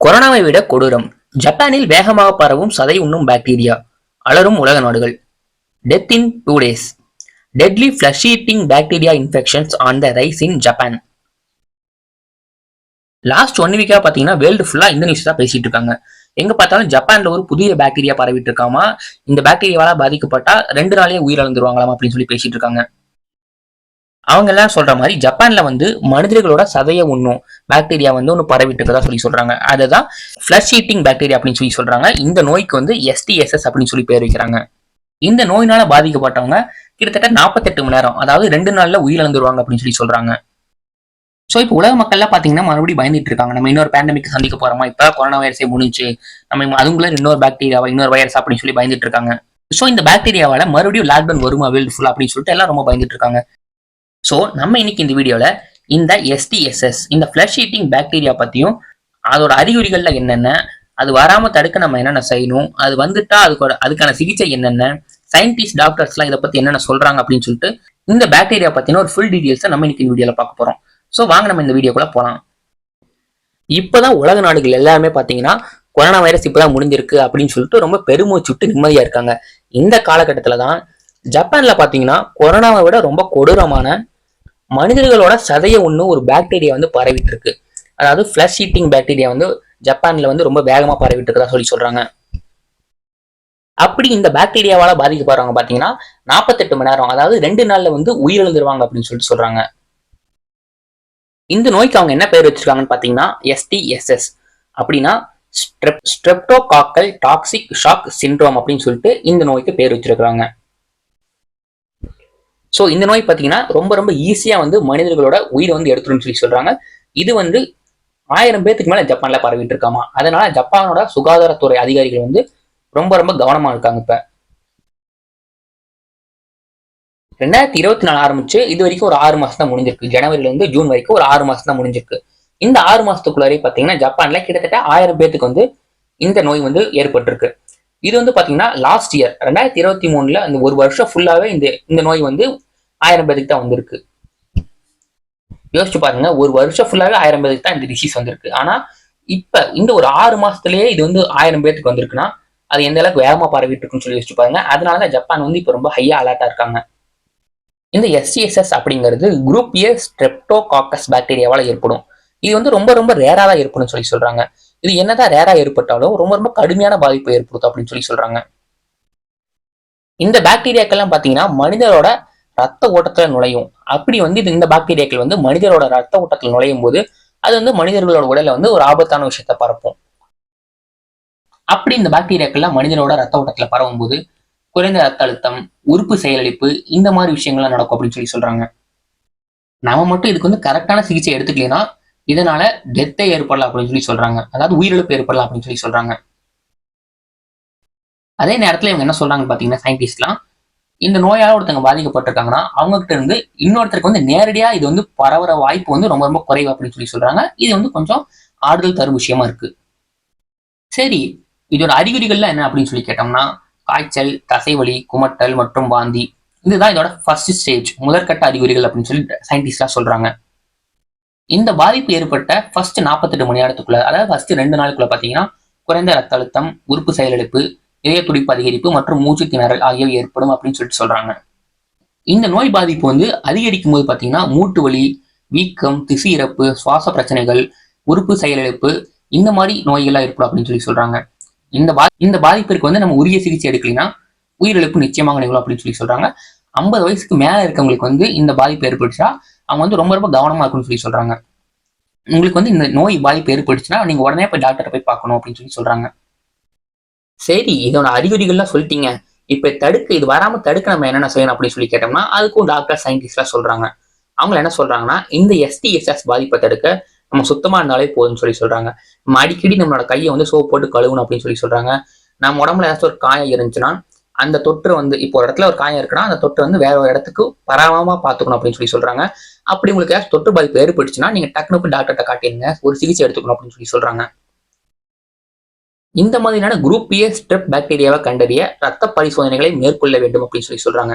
கொரோனாவை விட கொடூரம். ஜப்பானில் வேகமாக பரவும் சதை உண்ணும் பாக்டீரியா. அலரும் உலக நாடுகள். Death in 2 days. Deadly flesh-eating bacteria infections on the rise in Japan. Last 1 வீக்கா பாத்தீங்கன்னா வேர்ல்டு ஃபுல்லா இந்த நியூஸ் தான் பேசிட்டு இருக்காங்க. எங்க பார்த்தாலும் ஜப்பான்ல ஒரு புதிய பாக்டீரியா பரவிட்டு இருக்காமா. இந்த பாக்டீரியாவால பாதிக்கப்பட்டா 2 நாளே உயிரிழந்துருவாங்களாம் அப்படின்னு சொல்லி பேசிட்டு இருக்காங்க. அவங்க எல்லாம் சொல்ற மாதிரி ஜப்பான்ல மனிதர்களோட சதையை உண்ணும் பாக்டீரியா ஒன்று பரவிட்டு இருக்கதா சொல்லி சொல்றாங்க. அதுதான் ஃபிளஷ் ஈட்டிங் பாக்டீரியா அப்படின்னு சொல்லி சொல்றாங்க. இந்த நோய்க்கு STSS அப்படின்னு சொல்லி பேர் வைக்கிறாங்க. இந்த நோயினால பாதிக்கப்பட்டவங்க கிட்டத்தட்ட 48 மணி நேரம், அதாவது 2 நாள்ல உயிரிழந்துருவாங்க அப்படின்னு சொல்லி சொல்றாங்க. ஸோ இப்போ உலக மக்கள்லாம் பாத்தீங்கன்னா மறுபடியும் பயந்துட்டு இருக்காங்க. நம்ம இன்னொரு பேண்டமிக் சந்திக்க போறோமா, இப்ப கொரோனா வைரஸே முடிஞ்சு நம்ம அதுக்குள்ள இன்னொரு பாக்டீரியாவா இன்னொரு வைரஸ் அப்படின்னு சொல்லி பயந்துட்டு இருக்காங்க. ஸோ இந்த பாக்டீரியாவால மறுபடியும் லாக்டவுன் வருமா வேர்ல்டு ஃபுல்லா அப்படின்னு சொல்லிட்டு எல்லாம் ரொம்ப பயந்துட்டு இருக்காங்க. ஸோ நம்ம இன்னைக்கு இந்த வீடியோல இந்த STSS இந்த ஃபிளஷ் ஈட்டிங் பாக்டீரியா பத்தியும் அதோட அறிகுறிகள்ல என்னென்ன, அது வராம தடுக்க நம்ம என்னென்ன செய்யணும், அது வந்துட்டா அதுக்கான சிகிச்சை என்னென்ன, சயின்டிஸ்ட் டாக்டர்ஸ்லாம் இதை பத்தி என்னென்ன சொல்றாங்க அப்படின்னு சொல்லிட்டு இந்த பாக்டீரியா பத்தின ஒரு ஃபுல் டீடைல்ஸை நம்ம இன்னைக்கு இந்த வீடியோல பார்க்க போறோம். ஸோ வாங்க நம்ம இந்த வீடியோக்குள்ள போலாம். இப்பதான் உலக நாடுகள் எல்லாருமே பாத்தீங்கன்னா கொரோனா வைரஸ் இப்பதான் முடிஞ்சிருக்கு அப்படின்னு சொல்லிட்டு ரொம்ப பெருமூச்சு விட்டு நிம்மதியா இருக்காங்க. இந்த காலகட்டத்துல தான் ஜப்பான்ல பாத்தீங்கன்னா கொரோனாவை விட ரொம்ப கொடூரமான மனிதர்களோட சதையை ஒன்றும் ஒரு பாக்டீரியா பரவிட்டு இருக்கு. அதாவது ஃபிளஷ் ஈட்டிங் பாக்டீரியா ஜப்பான்ல ரொம்ப வேகமா பரவிட்டு இருக்கதா சொல்லி சொல்றாங்க. அப்படி இந்த பாக்டீரியாவால பாதிக்கப்படுறவங்க பாத்தீங்கன்னா 48 மணி நேரம், அதாவது 2 நாள்ல உயிரிழந்துருவாங்க அப்படின்னு சொல்லிட்டு சொல்றாங்க. இந்த நோய்க்கு அவங்க என்ன பேர் வச்சிருக்காங்கன்னு பாத்தீங்கன்னா STSS அப்படின்னா ஸ்ட்ரெப்டோகாக்கல் டாக்ஸிக் ஷாக் சிண்ட்ரோம் அப்படின்னு சொல்லிட்டு இந்த நோய்க்கு பேர் வச்சிருக்காங்க. ஸோ இந்த நோய் பார்த்தீங்கன்னா ரொம்ப ரொம்ப ஈஸியா மனிதர்களோட உயிரை எடுத்துருன்னு சொல்லி சொல்றாங்க. இது 1000 பேத்துக்கு மேல ஜப்பான்ல பரவிட்டு இருக்காமா. அதனால ஜப்பானோட சுகாதாரத்துறை அதிகாரிகள் ரொம்ப ரொம்ப கவனமா இருக்காங்க. இப்ப 2024 ஆரம்பிச்சு இது வரைக்கும் ஒரு 6 மாசம் தான் முடிஞ்சிருக்கு. ஜனவரில இருந்து ஜூன் வரைக்கும் ஒரு 6 மாசம் தான் முடிஞ்சிருக்கு. இந்த 6 மாசத்துக்குள்ளாரே பாத்தீங்கன்னா ஜப்பான்ல கிட்டத்தட்ட 1000 பேத்துக்கு இந்த நோய் ஏற்பட்டிருக்கு. இது பாத்தீங்கன்னா லாஸ்ட் இயர் 2023ல அந்த ஒரு வருஷம் ஃபுல்லாவே இந்த நோய் 1000 பேருக்கு தான் வந்திருக்கு. யோசிச்சு பாருங்க, ஒரு வருஷம் ஃபுல்லாவே 1000 பேருக்கு தான் இந்த டிசீஸ் வந்திருக்கு. ஆனா இப்ப இந்த ஒரு 6 மாசத்துலயே இது 1000 பேருக்கு வந்திருக்குன்னா அது எந்த அளவுக்கு வேகமா பரவிட்டு இருக்குன்னு சொல்லி யோசிச்சு பாருங்க. அதனாலதான் ஜப்பான் இப்ப ரொம்ப ஹையா அலர்ட்டா இருக்காங்க. இந்த STSS அப்படிங்கிறது குரூப் A ஸ்ட்ரெப்டோகாக்கஸ் பாக்டீரியாவால ஏற்படும். இது ரொம்ப ரொம்ப ரேரா தான் ஏற்படும் சொல்லி சொல்றாங்க. இது என்னதான் ரேரா ஏற்பட்டாலும் ரொம்ப ரொம்ப கடுமையான பாதிப்பு ஏற்படுத்தும் அப்படின்னு சொல்லி சொல்றாங்க. இந்த பாக்டீரியாக்கள்லாம் பாத்தீங்கன்னா மனிதரோட ரத்த ஓட்டத்துல நுழையும். அப்படி இந்த பாக்டீரியாக்கள் மனிதரோட ரத்த ஓட்டத்துல நுழையும் போது அது மனிதர்களோட உடல்ல ஒரு ஆபத்தான விஷயத்த பரப்பும். அப்படி இந்த பாக்டீரியாக்கள்லாம் மனிதரோட ரத்த ஓட்டத்துல பரவும் போது குறைந்த ரத்த அழுத்தம், உறுப்பு செயலிழப்பு, இந்த மாதிரி விஷயங்கள்லாம் நடக்கும் அப்படின்னு சொல்லி சொல்றாங்க. நாம மட்டும் இதுக்கு கரெக்டான சிகிச்சை எடுத்துக்கலைன்னா இதனால டெத்தை ஏற்படலாம் அப்படின்னு சொல்லி சொல்றாங்க. அதாவது உயிரிழப்பு ஏற்படலாம் அப்படின்னு சொல்லி சொல்றாங்க. அதே நேரத்துல இவங்க என்ன சொல்றாங்கன்னு பாத்தீங்கன்னா சயின்டிஸ்ட்லாம் இந்த நோயால ஒருத்தவங்க பாதிக்கப்பட்டிருக்காங்கன்னா அவங்க கிட்ட இருந்து இன்னொருத்தருக்கு நேரடியா இது பரவற வாய்ப்பு ரொம்ப ரொம்ப குறைவு அப்படின்னு சொல்லி சொல்றாங்க. இது கொஞ்சம் ஆறுதல் தரும் விஷயமா இருக்கு. சரி, இதோட அறிகுறிகள்லாம் என்ன அப்படின்னு சொல்லி கேட்டோம்னா காய்ச்சல், தசைவலி, குமட்டல் மற்றும் வாந்தி. இதுதான் இதோட ஃபர்ஸ்ட் ஸ்டேஜ், முதற்கட்ட அறிகுறிகள் அப்படின்னு சொல்லி சயின்டிஸ்ட்லாம் சொல்றாங்க. இந்த பாதிப்பு ஏற்பட்ட ஃபர்ஸ்ட் 48 மணி நேரத்துக்குள்ள, அதாவது ஃபர்ஸ்ட் 2 நாளுக்குள்ள பாத்தீங்கன்னா குறைந்த ரத்த அழுத்தம், உறுப்பு செயலிழப்பு, இதய துடிப்பு அதிகரிப்பு மற்றும் மூச்சு திணறல் ஆகியவை ஏற்படும் அப்படின்னு சொல்லிட்டு சொல்றாங்க. இந்த நோய் பாதிப்பு அதிகரிக்கும் போது பாத்தீங்கன்னா மூட்டு வலி, வீக்கம், திசு இறப்பு, சுவாச பிரச்சனைகள், உறுப்பு செயலிழப்பு, இந்த மாதிரி நோய்கள்லாம் ஏற்படும் அப்படின்னு சொல்லி சொல்றாங்க. இந்த பாதிப்பிற்கு நம்ம உரிய சிகிச்சை எடுக்கலைன்னா உயிரிழப்பு நிச்சயமாக நிகழும் அப்படின்னு சொல்லி சொல்றாங்க. 50 வயசுக்கு மேல இருக்கவங்களுக்கு இந்த பாதிப்பு ஏற்பட்டுச்சா அவங்க ரொம்ப ரொம்ப கவனமா இருக்குன்னு சொல்லி சொல்றாங்க. உங்களுக்கு இந்த நோய் பாதிப்பு ஏற்பட்டுச்சுன்னா நீங்க உடனே போய் டாக்டரை போய் பார்க்கணும் அப்படின்னு சொல்லி சொல்றாங்க. சரி, இதோட அறிகுறிகள்லாம் சொல்லிட்டீங்க, இப்ப இது வராம தடுக்க நம்ம என்னென்ன செய்யணும் அப்படின்னு சொல்லி கேட்டோம்னா அதுக்கும் டாக்டர் சயின்டிஸ்ட்லாம் சொல்றாங்க. அவங்க என்ன சொல்றாங்கன்னா இந்த STSS பாதிப்பை தடுக்க நம்ம சுத்தமா இருந்தாலே போதும்னு சொல்லி சொல்றாங்க. நம்ம அடிக்கடி நம்மளோட கையை சோப்பு போட்டு கழுவணும் அப்படின்னு சொல்லி சொல்றாங்க. நம்ம உடம்புல ஏதாச்சும் ஒரு காயம் இருந்துச்சுன்னா அந்த தொற்று இப்போ ஒரு இடத்துல ஒரு காயம் இருக்குன்னா அந்த தொற்று வேற ஒரு இடத்துக்கு பரவாம பாத்துக்கணும் அப்படின்னு சொல்லி சொல்றாங்க. அப்படி உங்களுக்கு ஏதாச்சும் தொற்று பாதிப்பு ஏற்பட்டுச்சுன்னா நீங்க டக்குனு டாக்டர்கிட்ட காட்டிடுங்க, ஒரு சிகிச்சை எடுத்துக்கணும் அப்படின்னு சொல்லி சொல்றாங்க. இந்த மாதிரியான குரூப் A ஸ்ட்ரெப் பாக்டீரியாவை கண்டறிய ரத்த பரிசோதனைகளை மேற்கொள்ள வேண்டும் அப்படின்னு சொல்லி சொல்றாங்க.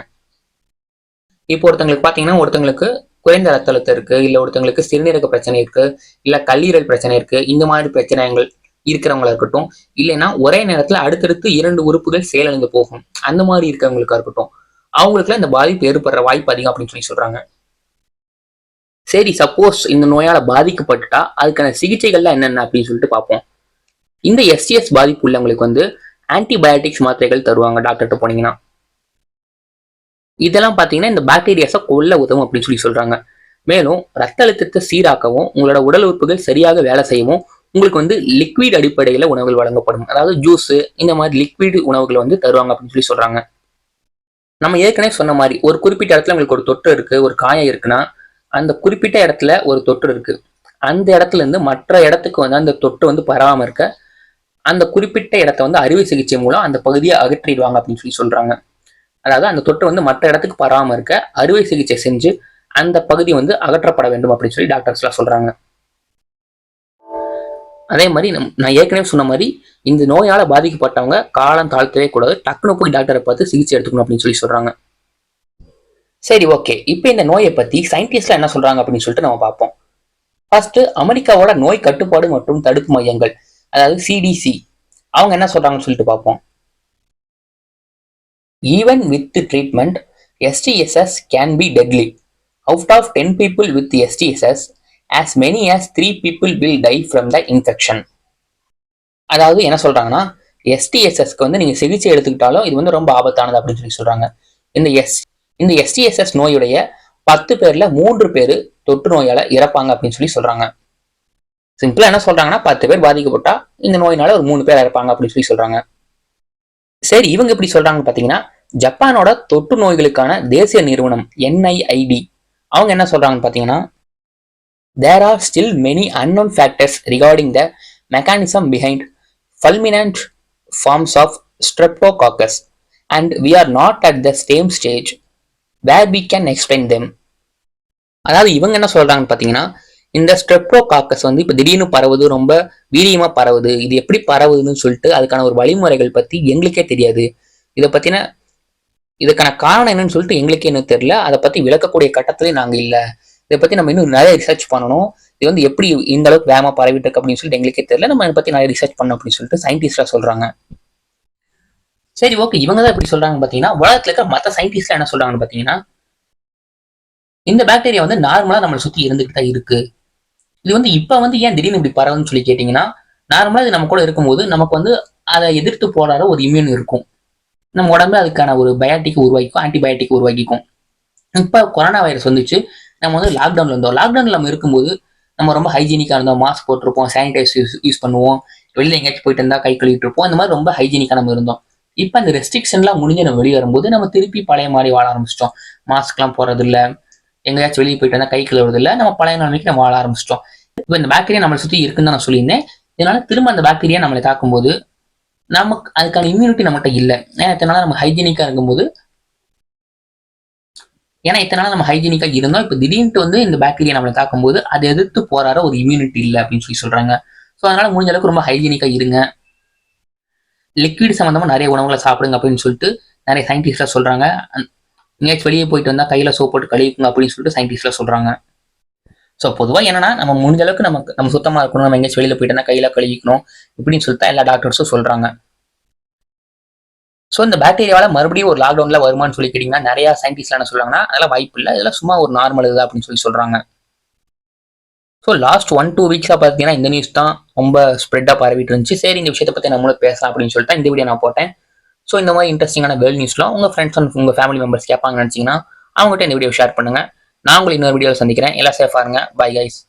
இப்போ ஒருத்தங்களுக்கு பாத்தீங்கன்னா ஒருத்தங்களுக்கு குறைந்த ரத்த அழுத்தம் இருக்கு, இல்ல ஒருத்தங்களுக்கு சிறுநீரக பிரச்சனை இருக்கு, இல்ல கல்லீரல் பிரச்சனை இருக்கு, இந்த மாதிரி பிரச்சனைகள் இருக்கிறவங்களா இருக்கட்டும், இல்லைன்னா ஒரே நேரத்துல அடுத்தடுத்து 2 உறுப்புகள் செயலிழந்து போகும், அந்த மாதிரி இருக்கிறவங்களுக்கா இருக்கட்டும், அவங்களுக்குலாம் இந்த பாதிப்பு ஏற்படுற வாய்ப்பு அதிகம் அப்படின்னு சொல்றாங்க. சரி, சப்போஸ் இந்த நோயால பாதிக்கப்பட்டுட்டா அதுக்கான சிகிச்சைகள்லாம் என்னென்ன அப்படின்னு சொல்லிட்டு பார்ப்போம். இந்த எஸ்டிஎஸ் பாதிப்பு உள்ளவங்களுக்கு வந்து ஆன்டிபயோட்டிக்ஸ் மாத்திரைகள் தருவாங்க டாக்டர்கிட்ட போனீங்கன்னா. இதெல்லாம் பாத்தீங்கன்னா இந்த பாக்டீரியாஸை கொல்ல உதவும் அப்படின்னு சொல்றாங்க. மேலும் ரத்த அழுத்தத்தை சீராக்கவும், உங்களோட உடல் உறுப்புகள் சரியாக வேலை செய்யவும் உங்களுக்கு வந்து லிக்விட் அடிப்படையில உணவுகள் வழங்கப்படும். அதாவது ஜூஸ், இந்த மாதிரி லிக்விட் உணவுகள் வந்து தருவாங்க அப்படின்னு சொல்றாங்க. நம்ம ஏற்கனவே சொன்ன மாதிரி ஒரு குறிப்பிட்ட இடத்துல உங்களுக்கு ஒரு தொற்று இருக்கு, ஒரு காயம் இருக்குன்னா அந்த குறிப்பிட்ட இடத்துல ஒரு தொற்று இருக்கு, அந்த இடத்துல இருந்து மற்ற இடத்துக்கு வந்து அந்த தொற்று வந்து பரவாம இருக்க அந்த குறிப்பிட்ட இடத்த வந்து அறுவை சிகிச்சை மூலம் அந்த பகுதியை அகற்றிடுவாங்க அப்படின்னு சொல்றாங்க. அதாவது அந்த தொற்று வந்து மற்ற இடத்துக்கு பரவாம இருக்க அறுவை சிகிச்சை செஞ்சு அந்த பகுதி வந்து அகற்றப்பட வேண்டும் அப்படின்னு சொல்லி டாக்டர்ஸ் எல்லாம் சொல்றாங்க. அதே மாதிரி நான் ஏற்கனவே சொன்ன மாதிரி இந்த நோயால பாதிக்கப்பட்டவங்க காலம் தாழ்த்தவே கூடாது, டக்குனு போய் டாக்டரை பார்த்து சிகிச்சை எடுத்துக்கணும் அப்படின்னு சொல்றாங்க. சரி, ஓகே, இப்போ இந்த நோயை பத்தி சயின்டிஸ்ட்லாம் என்ன சொல்றாங்க அப்படின்னு சொல்லிட்டு நம்ம பார்ப்போம். ஃபர்ஸ்ட், அமெரிக்காவோட நோய் கட்டுப்பாடு மற்றும் தடுப்பு மையங்கள், அதாவது சிடிசி, அவங்க என்ன சொல்றாங்கன்னு சொல்லிட்டு பார்ப்போம். Even with treatment STSS can be deadly. Out of 10 people with STSS, as many as 3 people will die from the infection. அதாவது என்ன சொல்றாங்கன்னா, STSSக்கு வந்து நீங்க சிகிச்சை எடுத்துக்கிட்டாலும் இது வந்து ரொம்ப ஆபத்தானது அப்படின்னு சொல்றாங்க. இந்த STSS நோயுடைய 10 பேர்ல 3 பேர் தொற்று நோயால இறப்பாங்க அப்படின்னு சொல்றாங்க. சிம்பிளா என்ன சொல்றாங்கன்னா, 10 பேர் பாதிக்கப்பட்டா இந்த நோயினால ஒரு 3 பேர் இறப்பாங்க அப்படின்னு சொல்றாங்க. சரி, இவங்க எப்படி சொல்றாங்கன்னு பாத்தீங்கன்னா, ஜப்பானோட தொற்று நோய்களுக்கான தேசிய நிறுவனம் NIID அவங்க என்ன சொல்றாங்கன்னு பாத்தீங்கன்னா, there are still many unknown factors regarding the mechanism behind fulminant forms of streptococcus, and we are not at the same stage where we can explain them. அதாவது இவங்க என்ன சொல்றாங்கன்னு பாத்தீங்கன்னா, இந்த ஸ்ட்ரெப்டோகாக்கஸ் வந்து இப்ப திடீர்னு பரவுது, ரொம்ப வீரியமா பரவுது, இது எப்படி பரவுதுன்னு சொல்லிட்டு அதுக்கான ஒரு வழிமுறைகள் பத்தி எங்களுக்கே தெரியாது, இதை பத்தின இதுக்கான காரணம் என்னன்னு சொல்லிட்டு எங்களுக்கே இன்னும் தெரியல, அதை பத்தி விளக்கக்கூடிய கட்டத்திலே நாங்க இல்ல, இதை பத்தி நம்ம இன்னும் நிறைய ரிசர்ச் பண்ணணும், இது வந்து எப்படி இந்த அளவுக்கு வேகமா பரவிட்டு இருக்கு அப்படின்னு சொல்லிட்டு எங்களுக்கே தெரியல, நம்ம இதை பத்தி நிறைய ரிசர்ச் பண்ணணும் அப்படின்னு சொல்லிட்டு சயின்டிஸ்டா சொல்றாங்க. சரி, ஓகே, இவங்க தான் எப்படி சொல்றாங்க பாத்தீங்கன்னா, உலகத்துல இருக்க மற்ற சயின்டிஸ்ட் என்ன சொல்றாங்கன்னு பாத்தீங்கன்னா, இந்த பாக்டீரியா வந்து நார்மலா நம்மளை சுத்தி இருந்துகிட்டு தான் இருக்கு, இது வந்து இப்ப வந்து ஏன் திடீர்னு இப்படி பரவுன்னு சொல்லி கேட்டீங்கன்னா, நார்மலா இது நம்ம கூட இருக்கும்போது நமக்கு வந்து அதை எதிர்த்து போராட ஒரு இம்யூன் இருக்கும், நம்ம உடம்பு அதுக்கான ஒரு பயோட்டிக் உருவாக்கிக்கும், ஆன்டிபயோட்டிக் உருவாக்கிக்கும். இப்ப கொரோனா வைரஸ் வந்துச்சு, நம்ம வந்து லாக்டவுன்ல இருந்தோம், லாக்டவுன்ல நம்ம இருக்கும்போது நம்ம ரொம்ப ஹைஜீனிக்கா இருந்தோம், மாஸ்க் போட்டிருப்போம், சானிடைசர் யூஸ் பண்ணுவோம், வெளியில எங்கேயாச்சும் போயிட்டு இருந்தா கை கழுவிட்டு இருப்போம், இந்த மாதிரி ரொம்ப ஹைஜீனிக்கா நம்ம இருந்தோம். இப்ப இந்த ரெஸ்ட்ரிக்ஷன்லாம் முடிஞ்சு நம்ம வெளியே வரும்போது நம்ம திருப்பி பழைய மாதிரி வாழ ஆரம்பிச்சிட்டோம், மாஸ்க் எல்லாம் போறது இல்ல, எங்கேயாச்சும் வெளியே போயிட்டு இருந்தா கை கழுவுறது இல்ல, நம்ம பழைய நிலைமைக்கு நம்ம வாழ ஆரம்பிச்சிட்டோம். இப்போ இந்த பாக்டீரியா நம்மளை சுற்றி இருக்குன்னு தான் நான் சொல்லியிருந்தேன். இதனால திரும்ப அந்த பாக்டீரியா நம்மளை தாக்கும்போது நமக்கு அதுக்கான இம்யூனிட்டி நம்மகிட்ட இல்லை. ஏன்னா இத்தனை நாள் நம்ம ஹைஜீனிக்கா இருக்கும்போது, இருந்தோம், இப்போ திடீர்னு வந்து இந்த பாக்டீரியா நம்மளை தாக்கும்போது அதை எதிர்த்து போராட ஒரு இம்யூனிட்டி இல்லை அப்படின்னு சொல்றாங்க. ஸோ அதனால முடிஞ்ச அளவுக்கு ரொம்ப ஹைஜீனிக்கா இருங்க, லிக்விட் சம்பந்தமா நிறைய உணவுகளை சாப்பிடுங்க அப்படின்னு சொல்லிட்டு நிறைய சயின்டிஸ்டா சொல்றாங்க. எங்கேயாச்சும் வெளியே போயிட்டு வந்தா கையில சோப் போட்டு கழுவிக்குங்க அப்படின்னு சொல்லிட்டு சயின்டிஸ்ட்லாம் சொல்றாங்க. ஸோ பொதுவாக என்னன்னா, நம்ம முடிஞ்ச அளவுக்கு நம்ம சுத்தமா இருக்கணும், நம்ம எங்கேயாச்சும் வெளியில போயிட்டோம்னா கையில கழுவிக்கணும் இப்படின்னு சொல்லிட்டு எல்லா டாக்டர்ஸும் சொல்றாங்க. ஸோ இந்த பாக்டீரியாவால மறுபடியும் ஒரு லாக்டவுன்ல வருமானு சொல்லி கேட்டீங்கன்னா, நிறைய சயின்டிஸ்ட்லாம் என்ன சொல்றாங்கன்னா, அதெல்லாம் வாய்ப்பு இல்லை, இதெல்லாம் சும்மா ஒரு நார்மல் இதுதான் அப்படின்னு சொல்றாங்க. ஸோ லாஸ்ட் 1-2 வீக்ஸா பார்த்தீங்கன்னா இந்த நியூஸ் தான் ரொம்ப ஸ்ப்ரெட்டா பரவிட்டு இருந்துச்சு. சரி, இந்த விஷயத்தை பத்தி நம்மளும் பேசலாம் அப்படின்னு சொல்லிட்டு இந்த வீடியோ நான் போட்டேன். ஸோ இந்த மாதிரி இன்ட்ரெஸ்டிங்கான வேர்ல்ட் நியூஸ்லாம் உங்க ஃப்ரெண்ட்ஸ் அண்ட் உங்க ஃபேமிலி மெம்பர்ஸ் கேட்பாங்கன்னு நினைச்சீங்கன்னா அவங்ககிட்ட இந்த வீடியோ ஷேர் பண்ணுங்க. நான் உங்களை இன்னொரு வீடியோவில் சந்திக்கிறேன். எல்லாம் சேஃபா இருங்க. Bye guys.